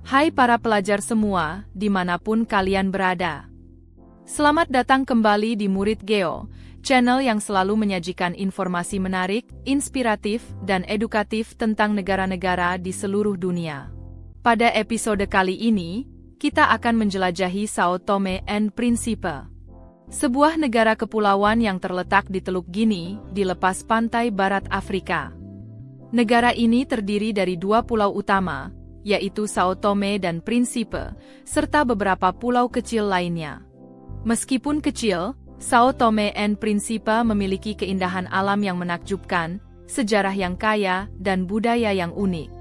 Hai para pelajar semua, dimanapun kalian berada. Selamat datang kembali di Murid Geo, channel yang selalu menyajikan informasi menarik, inspiratif, dan edukatif tentang negara-negara di seluruh dunia. Pada episode kali ini, kita akan menjelajahi Sao Tome and Principe. Sebuah negara kepulauan yang terletak di Teluk Gini, di lepas pantai barat Afrika. Negara ini terdiri dari dua pulau utama, yaitu Sao Tome dan Principe, serta beberapa pulau kecil lainnya. Meskipun kecil, Sao Tome and Principe memiliki keindahan alam yang menakjubkan, sejarah yang kaya, dan budaya yang unik.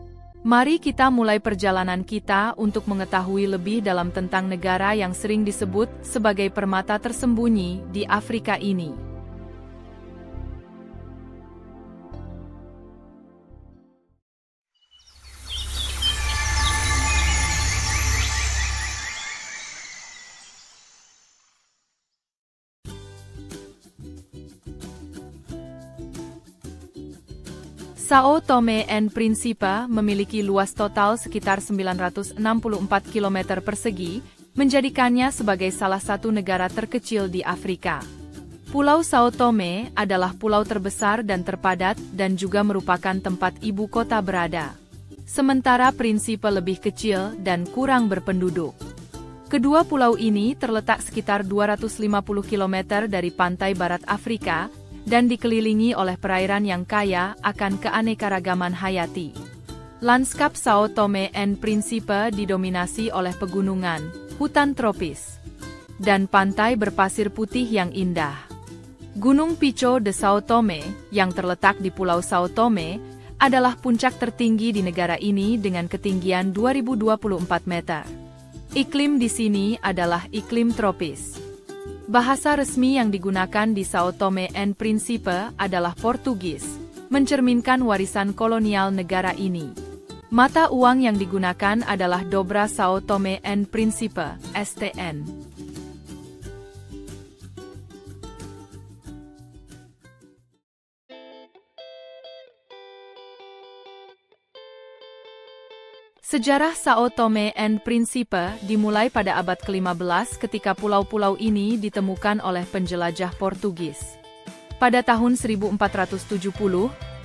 Mari kita mulai perjalanan kita untuk mengetahui lebih dalam tentang negara yang sering disebut sebagai permata tersembunyi di Afrika ini. Sao Tome and Principe memiliki luas total sekitar 964 km persegi, menjadikannya sebagai salah satu negara terkecil di Afrika. Pulau Sao Tome adalah pulau terbesar dan terpadat dan juga merupakan tempat ibu kota berada. Sementara Principe lebih kecil dan kurang berpenduduk. Kedua pulau ini terletak sekitar 250 km dari pantai barat Afrika, dan dikelilingi oleh perairan yang kaya akan keanekaragaman hayati. Lanskap Sao Tome and Principe didominasi oleh pegunungan, hutan tropis, dan pantai berpasir putih yang indah. Gunung Pico de Sao Tome, yang terletak di Pulau Sao Tome, adalah puncak tertinggi di negara ini dengan ketinggian 2024 meter. Iklim di sini adalah iklim tropis. Bahasa resmi yang digunakan di Sao Tome and Principe adalah Portugis, mencerminkan warisan kolonial negara ini. Mata uang yang digunakan adalah Dobra Sao Tome and Principe, STN. Sejarah Sao Tome and Principe dimulai pada abad ke-15 ketika pulau-pulau ini ditemukan oleh penjelajah Portugis. Pada tahun 1470,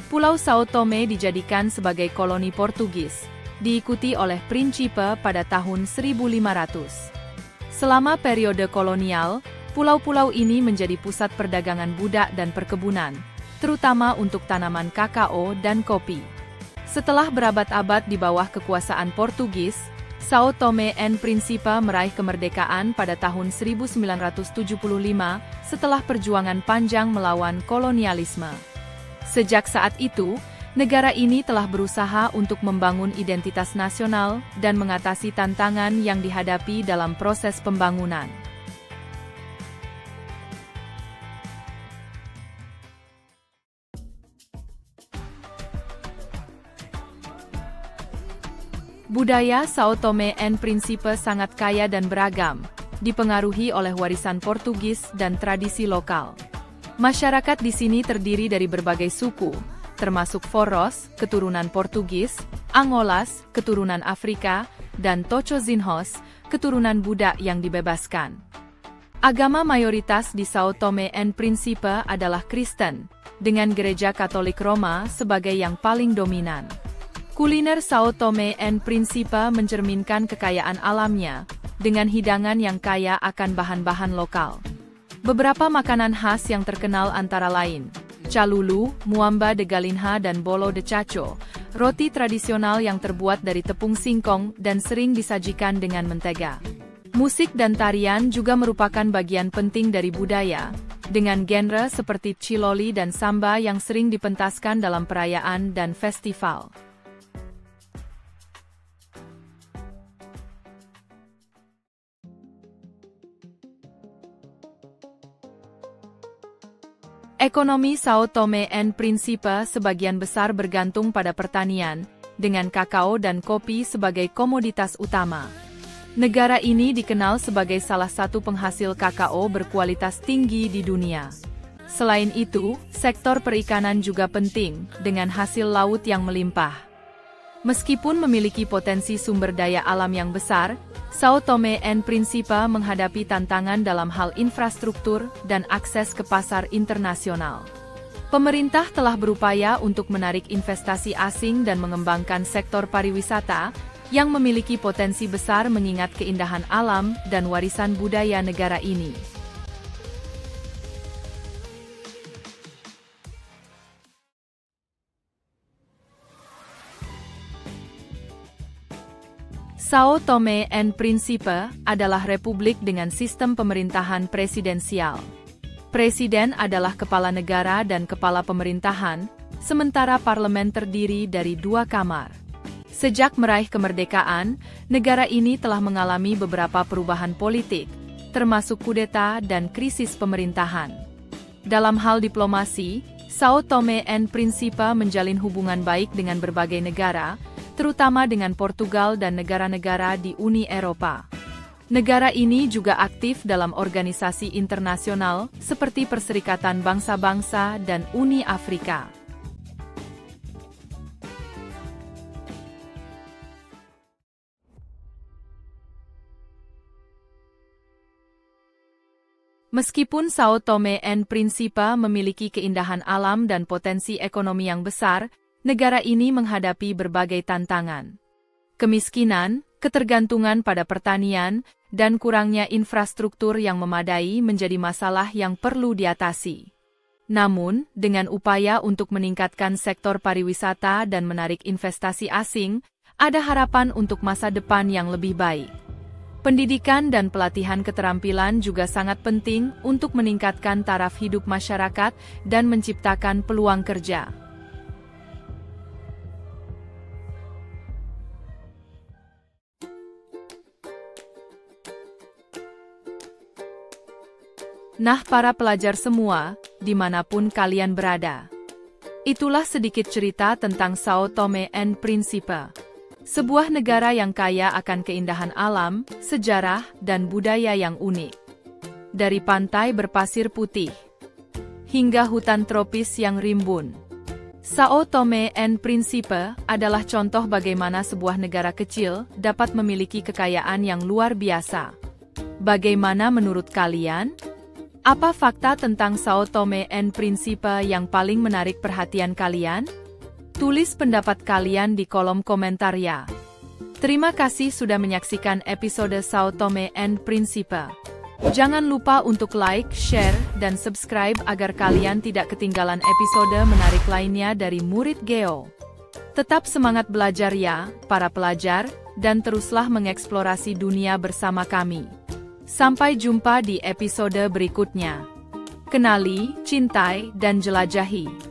Pulau Sao Tome dijadikan sebagai koloni Portugis, diikuti oleh Principe pada tahun 1500. Selama periode kolonial, pulau-pulau ini menjadi pusat perdagangan budak dan perkebunan, terutama untuk tanaman kakao dan kopi. Setelah berabad-abad di bawah kekuasaan Portugis, Sao Tome and Principe meraih kemerdekaan pada tahun 1975 setelah perjuangan panjang melawan kolonialisme. Sejak saat itu, negara ini telah berusaha untuk membangun identitas nasional dan mengatasi tantangan yang dihadapi dalam proses pembangunan. Budaya Sao Tome and Principe sangat kaya dan beragam, dipengaruhi oleh warisan Portugis dan tradisi lokal. Masyarakat di sini terdiri dari berbagai suku, termasuk Foros, keturunan Portugis, Angolas, keturunan Afrika, dan Tocozinhos, keturunan budak yang dibebaskan. Agama mayoritas di Sao Tome and Principe adalah Kristen, dengan Gereja Katolik Roma sebagai yang paling dominan. Kuliner Sao Tome and Principe mencerminkan kekayaan alamnya, dengan hidangan yang kaya akan bahan-bahan lokal. Beberapa makanan khas yang terkenal antara lain, calulu, muamba de galinha dan bolo de cacho, roti tradisional yang terbuat dari tepung singkong dan sering disajikan dengan mentega. Musik dan tarian juga merupakan bagian penting dari budaya, dengan genre seperti chiloli dan samba yang sering dipentaskan dalam perayaan dan festival. Ekonomi Sao Tome and Principe sebagian besar bergantung pada pertanian, dengan kakao dan kopi sebagai komoditas utama. Negara ini dikenal sebagai salah satu penghasil kakao berkualitas tinggi di dunia. Selain itu, sektor perikanan juga penting, dengan hasil laut yang melimpah. Meskipun memiliki potensi sumber daya alam yang besar, São Tomé and Príncipe menghadapi tantangan dalam hal infrastruktur dan akses ke pasar internasional. Pemerintah telah berupaya untuk menarik investasi asing dan mengembangkan sektor pariwisata, yang memiliki potensi besar mengingat keindahan alam dan warisan budaya negara ini. São Tomé and Príncipe adalah republik dengan sistem pemerintahan presidensial. Presiden adalah kepala negara dan kepala pemerintahan, sementara parlemen terdiri dari 2 kamar. Sejak meraih kemerdekaan, negara ini telah mengalami beberapa perubahan politik, termasuk kudeta dan krisis pemerintahan. Dalam hal diplomasi, São Tomé and Príncipe menjalin hubungan baik dengan berbagai negara, terutama dengan Portugal dan negara-negara di Uni Eropa. Negara ini juga aktif dalam organisasi internasional seperti Perserikatan Bangsa-Bangsa dan Uni Afrika. Meskipun São Tomé and Príncipe memiliki keindahan alam dan potensi ekonomi yang besar, negara ini menghadapi berbagai tantangan. Kemiskinan, ketergantungan pada pertanian, dan kurangnya infrastruktur yang memadai menjadi masalah yang perlu diatasi. Namun, dengan upaya untuk meningkatkan sektor pariwisata dan menarik investasi asing, ada harapan untuk masa depan yang lebih baik. Pendidikan dan pelatihan keterampilan juga sangat penting untuk meningkatkan taraf hidup masyarakat dan menciptakan peluang kerja. Nah, para pelajar semua, dimanapun kalian berada. Itulah sedikit cerita tentang São Tomé and Príncipe. Sebuah negara yang kaya akan keindahan alam, sejarah, dan budaya yang unik. Dari pantai berpasir putih, hingga hutan tropis yang rimbun. São Tomé and Príncipe adalah contoh bagaimana sebuah negara kecil dapat memiliki kekayaan yang luar biasa. Bagaimana menurut kalian? Apa fakta tentang São Tomé and Príncipe yang paling menarik perhatian kalian? Tulis pendapat kalian di kolom komentar ya. Terima kasih sudah menyaksikan episode São Tomé and Príncipe. Jangan lupa untuk like, share, dan subscribe agar kalian tidak ketinggalan episode menarik lainnya dari Murid Geo. Tetap semangat belajar ya, para pelajar, dan teruslah mengeksplorasi dunia bersama kami. Sampai jumpa di episode berikutnya. Kenali, cintai, dan jelajahi.